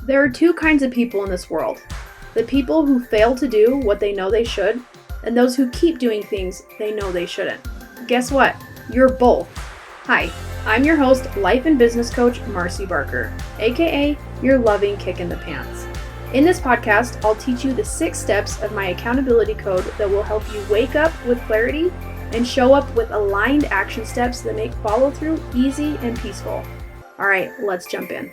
There are two kinds of people in this world. The people who fail to do what they know they should, and those who keep doing things they know they shouldn't. Guess what? You're both. Hi, I'm your host, life and business coach, Marcy Barker, aka your loving kick in the pants. In this podcast, I'll teach you the 6 steps of my accountability code that will help you wake up with clarity and show up with aligned action steps that make follow through easy and peaceful. All right, let's jump in.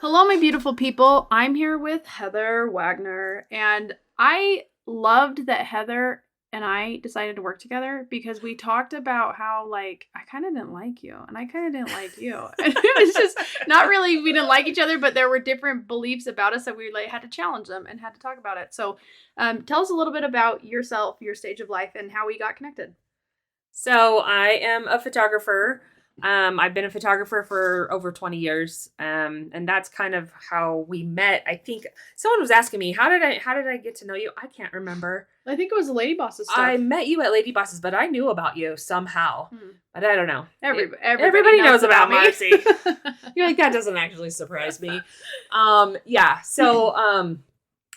Hello, my beautiful people. I'm here with Heather Waegner, and I loved that Heather and I decided to work together because we talked about how, I kind of didn't like you, and I kind of didn't like you. And it was just not really, we didn't like each other, but there were different beliefs about us that we had to challenge them and had to talk about it. So tell us a little bit about yourself, your stage of life, and how we got connected. So I am a photographer. I've been a photographer for over 20 years. And that's kind of how we met. I think someone was asking me, how did I get to know you? I can't remember. I think it was Lady Boss's stuff. I met you at Lady Boss's, but I knew about you somehow. But I don't know. Everybody knows about me. Marcy. You're like, that doesn't actually surprise me. So,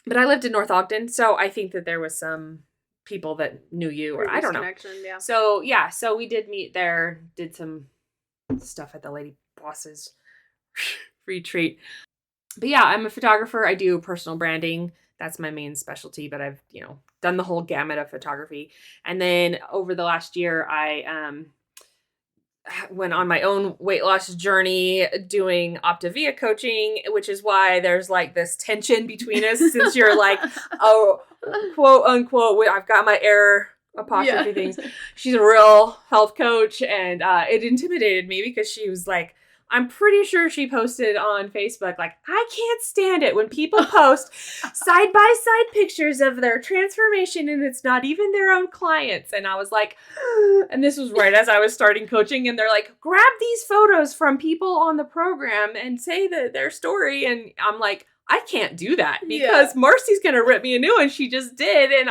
but I lived in North Ogden, so I think that there was some people that knew you, or I don't know. Yeah. So we did meet there, did some stuff at the Lady Boss's retreat. But yeah, I'm a photographer. I do personal branding. That's my main specialty, but I've, done the whole gamut of photography. And then over the last year, I went on my own weight loss journey doing Optivia coaching, which is why there's this tension between us since you're quote unquote, I've got my air apostrophe things. She's a real health coach, and it intimidated me because she was like, I'm pretty sure she posted on Facebook, I can't stand it when people post side-by-side pictures of their transformation and it's not even their own clients. And I was like, and this was right as I was starting coaching, and they're like, grab these photos from people on the program and say their story. And I'm like, I can't do that because Marcy's going to rip me a new one. She just did. And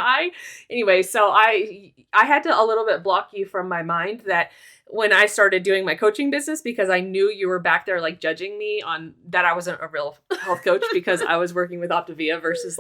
so I had to a little bit block you from my mind that when I started doing my coaching business, because I knew you were back there judging me on that I wasn't a real health coach because I was working with Optivia versus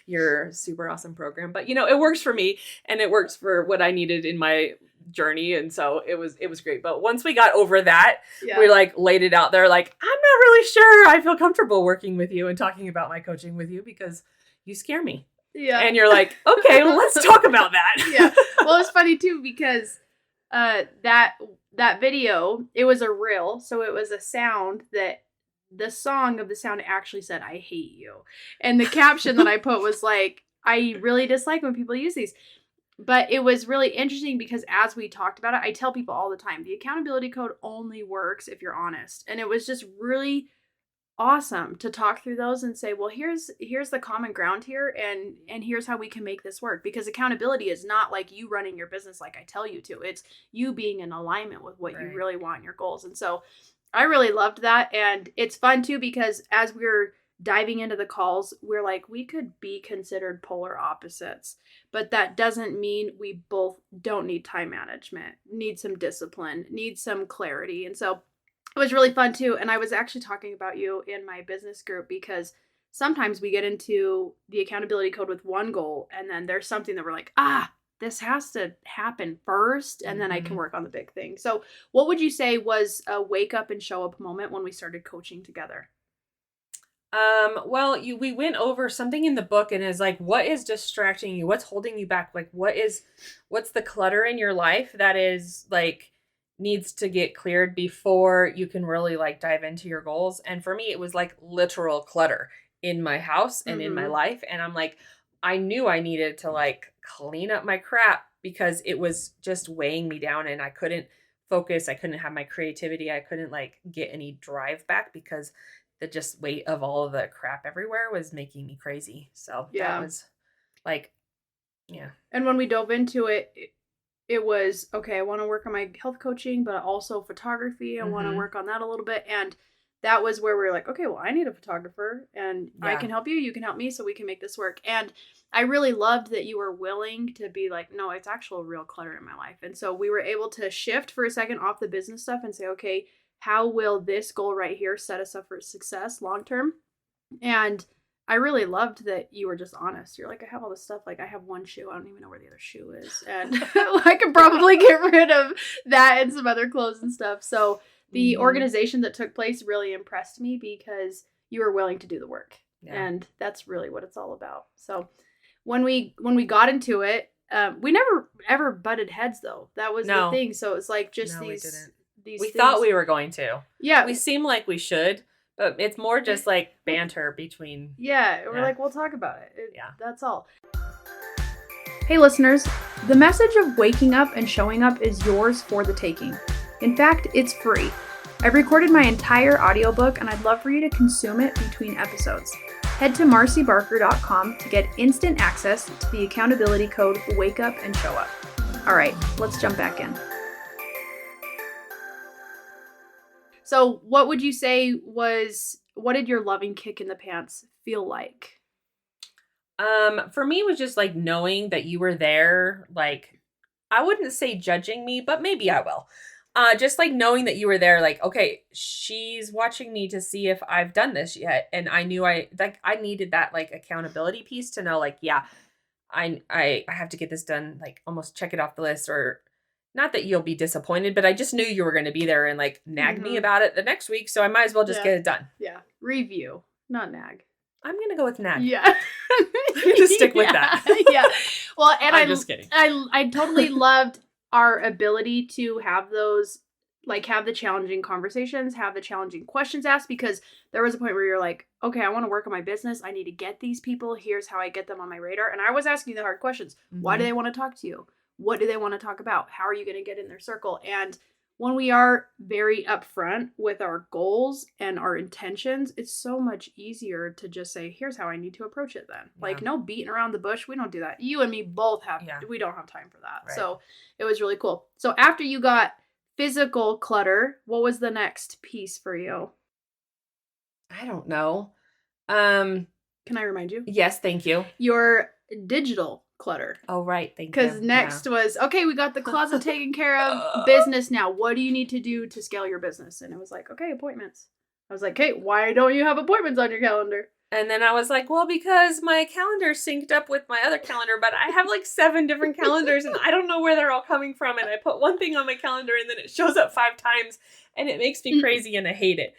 your super awesome program. But it works for me and it works for what I needed in my journey, and so it was great. But once we got over that, we laid it out there I'm not really sure I feel comfortable working with you and talking about my coaching with you because you scare me. Yeah. And you're like, okay, well, let's talk about that. Yeah. Well, it's funny too because that video, it was a reel, so it was a sound that the song of the sound actually said, I hate you. And the caption that I put was I really dislike when people use these. But it was really interesting because as we talked about it, I tell people all the time, the accountability code only works if you're honest. And it was just really awesome to talk through those and say, well, here's the common ground here, and here's how we can make this work. Because accountability is not you running your business like I tell you to. It's you being in alignment with what you really want in your goals. And so I really loved that. And it's fun too, because as we're diving into the calls, we're we could be considered polar opposites, but that doesn't mean we both don't need time management, need some discipline, need some clarity. And so it was really fun too. And I was actually talking about you in my business group because sometimes we get into the accountability code with one goal, and then there's something that we're this has to happen first, and then I can work on the big thing. So what would you say was a wake up and show up moment when we started coaching together? Well, we went over something in the book, and is what is distracting you? What's holding you back? What's the clutter in your life that is needs to get cleared before you can really dive into your goals? And for me, it was literal clutter in my house and in my life. And I'm I knew I needed to clean up my crap because it was just weighing me down, and I couldn't focus. I couldn't have my creativity. I couldn't get any drive back because the just weight of all of the crap everywhere was making me crazy. So that was And when we dove into it, it was, okay, I want to work on my health coaching, but also photography. I want to work on that a little bit. And that was where we were okay, well, I need a photographer, and I can help you. You can help me, so we can make this work. And I really loved that you were willing to be no, it's actual real clutter in my life. And so we were able to shift for a second off the business stuff and say, okay, how will this goal right here set us up for success long term? And I really loved that you were just honest. You're like, I have all this stuff. Like, I have one shoe. I don't even know where the other shoe is. And I could probably get rid of that and some other clothes and stuff. So the organization that took place really impressed me because you were willing to do the work. Yeah. And that's really what it's all about. So when we got into it, we never ever butted heads though. That was the thing. So it's like just these we things. thought we were going to. Yeah. We seem like we should. But it's more just like banter between. Yeah, we're like, we'll talk about it. Yeah. That's all. Hey, listeners, the message of waking up and showing up is yours for the taking. In fact, it's free. I've recorded my entire audiobook and I'd love for you to consume it between episodes. Head to marcybarker.com to get instant access to the accountability code Wake Up and Show Up. All right, let's jump back in. So what would you say what did your loving kick in the pants feel like? For me, it was just like knowing that you were there. Like, I wouldn't say judging me, but maybe I will. Just like knowing that you were there, like, okay, she's watching me to see if I've done this yet. And I knew I needed that like accountability piece to know like, yeah, I have to get this done, like almost check it off the list, or not that you'll be disappointed, but I just knew you were going to be there and like nag me about it the next week. So I might as well just get it done. Yeah. Review, not nag. I'm going to go with nag. Yeah. I'm going to stick with that. Yeah. Well, and I'm just kidding. I totally loved our ability to have those, like have the challenging conversations, have the challenging questions asked, because there was a point where you're like, okay, I want to work on my business. I need to get these people. Here's how I get them on my radar. And I was asking the hard questions. Mm-hmm. Why do they want to talk to you? What do they want to talk about? How are you going to get in their circle? And when we are very upfront with our goals and our intentions, it's so much easier to just say, here's how I need to approach it then. Yeah. Like, no beating around the bush. We don't do that. You and me both we don't have time for that. Right. So it was really cool. So after you got physical clutter, what was the next piece for you? I don't know. Can I remind you? Yes, thank you. Your digital clutter. Oh, right. Thank you. Because next was, okay, we got the closet taken care of. Business now. What do you need to do to scale your business? And it was like, okay, appointments. I was like, hey, why don't you have appointments on your calendar? And then I was like, well, because my calendar synced up with my other calendar, but I have like 7 different calendars and I don't know where they're all coming from. And I put one thing on my calendar and then it shows up 5 times and it makes me crazy and I hate it.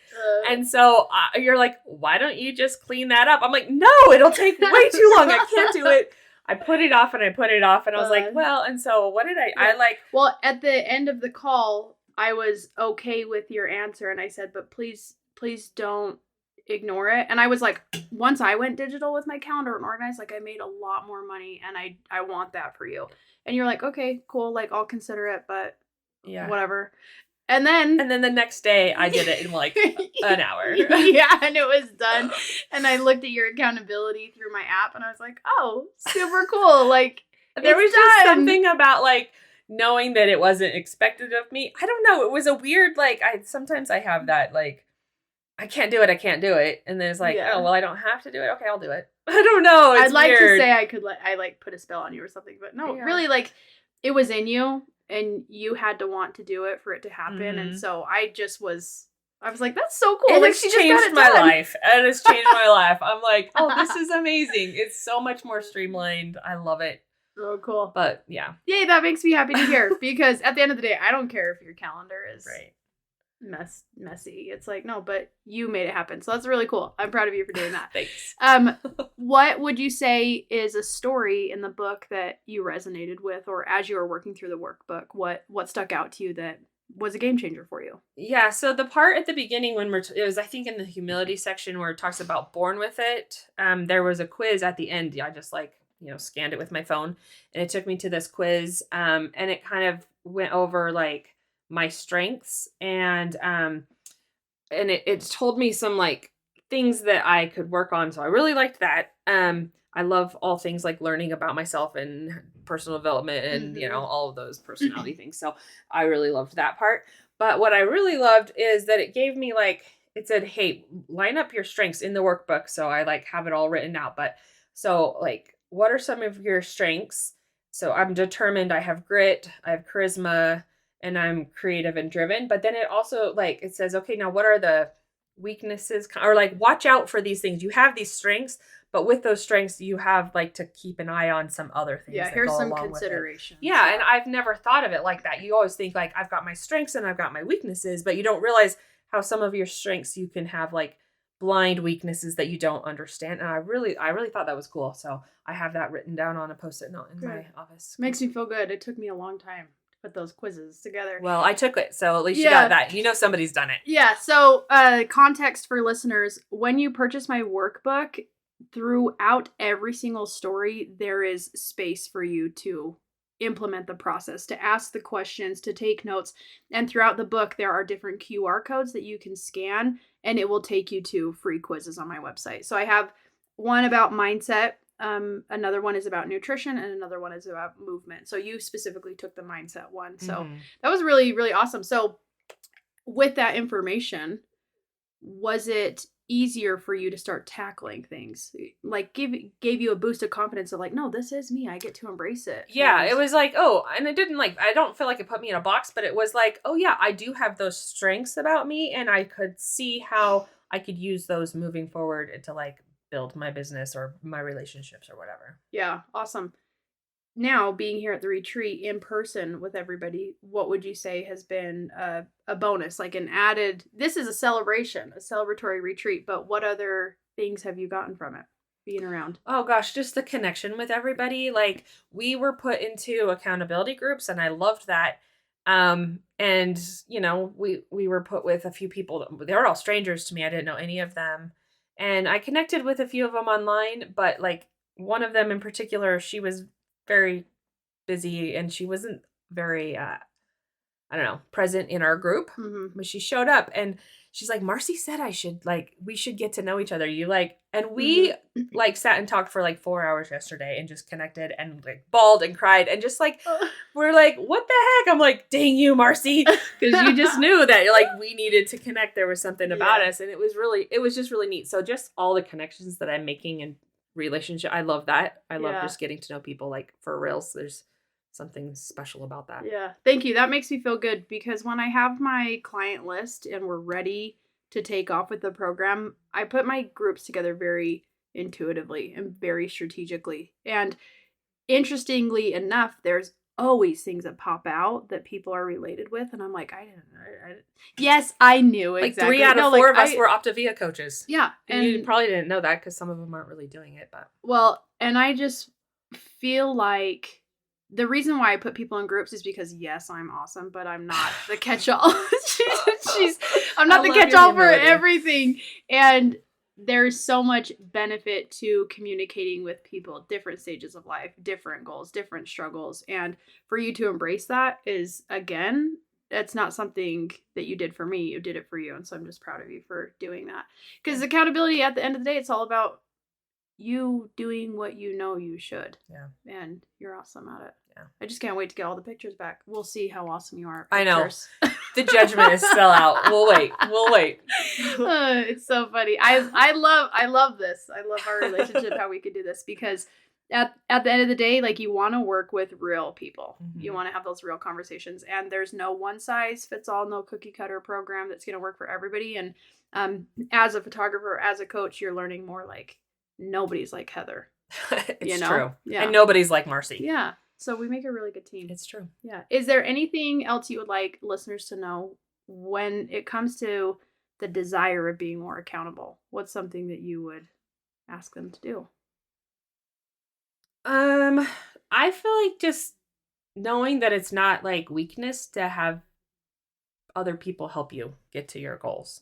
And so you're like, why don't you just clean that up? I'm like, no, it'll take way too long. I can't do it. I put it off and I put it off and I was like, well, and so what did I like? Well, at the end of the call, I was okay with your answer. And I said, but please don't ignore it. And I was like, once I went digital with my calendar and organized, like I made a lot more money and I want that for you. And you're like, okay, cool. Like I'll consider it, but whatever. And then the next day I did it in like an hour. Yeah, and it was done. And I looked at your accountability through my app and I was like, oh, super cool. Like there was just something about like knowing that it wasn't expected of me. I don't know. It was a weird, like sometimes I have that like, I can't do it. And then it's like, oh, well, I don't have to do it. Okay, I'll do it. I don't know. It's I'd like weird. to say I could I put a spell on you or something, but no, really like it was in you and you had to want to do it for it to happen. Mm-hmm. And so I was like, that's so cool. And like it's changed my life. And it's changed my life. I'm like, oh, this is amazing. It's so much more streamlined. I love it. Oh, cool. But yeah. Yay, that makes me happy to hear because at the end of the day, I don't care if your calendar is messy. It's like, no, but you made it happen. So that's really cool. I'm proud of you for doing that. Thanks. What would you say is a story in the book that you resonated with, or as you were working through the workbook, what stuck out to you that was a game changer for you? Yeah. So the part at the beginning when it was, I think in the humility section where it talks about born with it, there was a quiz at the end. I just scanned it with my phone and it took me to this quiz. And it kind of went over like my strengths and it told me some like things that I could work on. So I really liked that. I love all things like learning about myself and personal development and, all of those personality things. So I really loved that part. But what I really loved is that it gave me it said, hey, line up your strengths in the workbook. So I have it all written out. But so what are some of your strengths? So I'm determined, I have grit, I have charisma, and I'm creative and driven. But then it also it says, okay, now what are the weaknesses, or like watch out for these things. You have these strengths, but with those strengths, you have like to keep an eye on some other things. Yeah, that here's go some along with it. considerations. Yeah, and I've never thought of it like that. You always think like I've got my strengths and I've got my weaknesses, but you don't realize how some of your strengths you can have like blind weaknesses that you don't understand. And I really thought that was cool. So I have that written down on a Post-it note in my office. Makes me feel good. It took me a long time to put those quizzes together. Well, I took it, so at least you got that. You know somebody's done it. Yeah, so context for listeners, when you purchase my workbook, throughout every single story, there is space for you to implement the process, to ask the questions, to take notes. And throughout the book, there are different QR codes that you can scan, and it will take you to free quizzes on my website. So I have one about mindset, another one is about nutrition, and another one is about movement. So you specifically took the mindset one. So that was really, really awesome. So with that information, was it easier for you to start tackling things? Like gave you a boost of confidence of like, no, this is me. I get to embrace it. Yeah, it was like, oh, and it didn't like, I don't feel like it put me in a box, but it was like, oh yeah, I do have those strengths about me, and I could see how I could use those moving forward to like build my business or my relationships or whatever. Yeah, awesome. Now, being here at the retreat in person with everybody, what would you say has been a bonus, like an added, this is a celebration, a celebratory retreat, but what other things have you gotten from it being around? Oh gosh, just the connection with everybody. Like we were put into accountability groups and I loved that. And you know, we were put with a few people, they were all strangers to me. I didn't know any of them. And I connected with a few of them online, but like one of them in particular, she was very busy and she wasn't very I don't know, present in our group. But she showed up and she's like, Marcy said we should get to know each other. You like, and we like sat and talked for like 4 hours yesterday and just connected and like bawled and cried and just like, we're like, what the heck? I'm like, dang you, Marcy. Cause you just knew that like we needed to connect. There was something about us. And it was just really neat. So just all the connections that I'm making in relationship. I love that. I love just getting to know people like for reals. There's something special about that. Yeah. Thank you. That makes me feel good because when I have my client list and we're ready to take off with the program, I put my groups together very intuitively and very strategically. And interestingly enough, there's always things that pop out that people are related with. And I'm like, I didn't know. Yes, I knew exactly. Like 3 out of 4 of us were Optivia coaches. Yeah. And you probably didn't know that because some of them aren't really doing it. But well, and I just feel like the reason why I put people in groups is because yes, I'm awesome, but I'm not the catch-all. I'm not the catch-all for everything. And there's so much benefit to communicating with people, different stages of life, different goals, different struggles. And for you to embrace that is, again, that's not something that you did for me. You did it for you. And so I'm just proud of you for doing that. Because accountability, at the end of the day, it's all about you doing what you know you should. Yeah. And you're awesome at it. Yeah. I just can't wait to get all the pictures back. We'll see how awesome you are at pictures. I know. The judgment is still out. We'll wait. It's so funny. I love this. I love our relationship, how we could do this, because at the end of the day, like, you want to work with real people. You want to have those real conversations, and there's no one size fits all, no cookie cutter program that's going to work for everybody. And as a photographer, as a coach, you're learning more like nobody's like Heather. It's true. Yeah. And nobody's like Marcy. Yeah. So we make a really good team. It's true. Yeah. Is there anything else you would like listeners to know when it comes to the desire of being more accountable? What's something that you would ask them to do? I feel like just knowing that it's not like weakness to have other people help you get to your goals.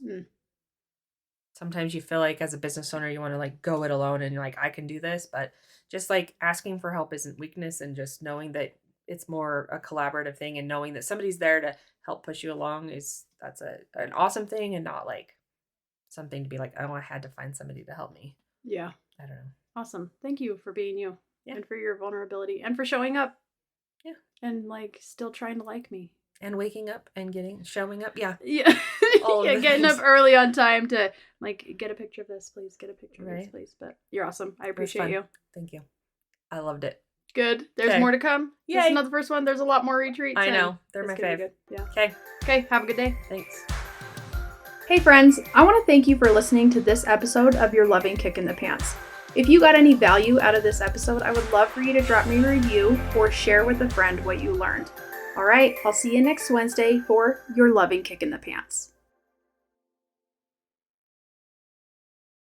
Sometimes you feel like as a business owner, you want to like go it alone and you're like, I can do this, but just like asking for help isn't weakness, and just knowing that it's more a collaborative thing, and knowing that somebody's there to help push you along that's an awesome thing, and not like something to be like, oh, I had to find somebody to help me. Yeah. I don't know. Awesome. Thank you for being you and for your vulnerability and for showing up. Yeah. And like still trying to like me. And waking up and showing up. Yeah. Yeah. Getting up early on time to like, get a picture of this, please. Get a picture of this, please. But you're awesome. I appreciate you. Thank you. I loved it. Good. There's more to come. Yeah. This is not the first one. There's a lot more retreats. I know. They're my favorite. Yeah. Okay. Have a good day. Thanks. Hey friends, I want to thank you for listening to this episode of Your Loving Kick in the Pants. If you got any value out of this episode, I would love for you to drop me a review or share with a friend what you learned. All right, I'll see you next Wednesday for Your Loving Kick in the Pants.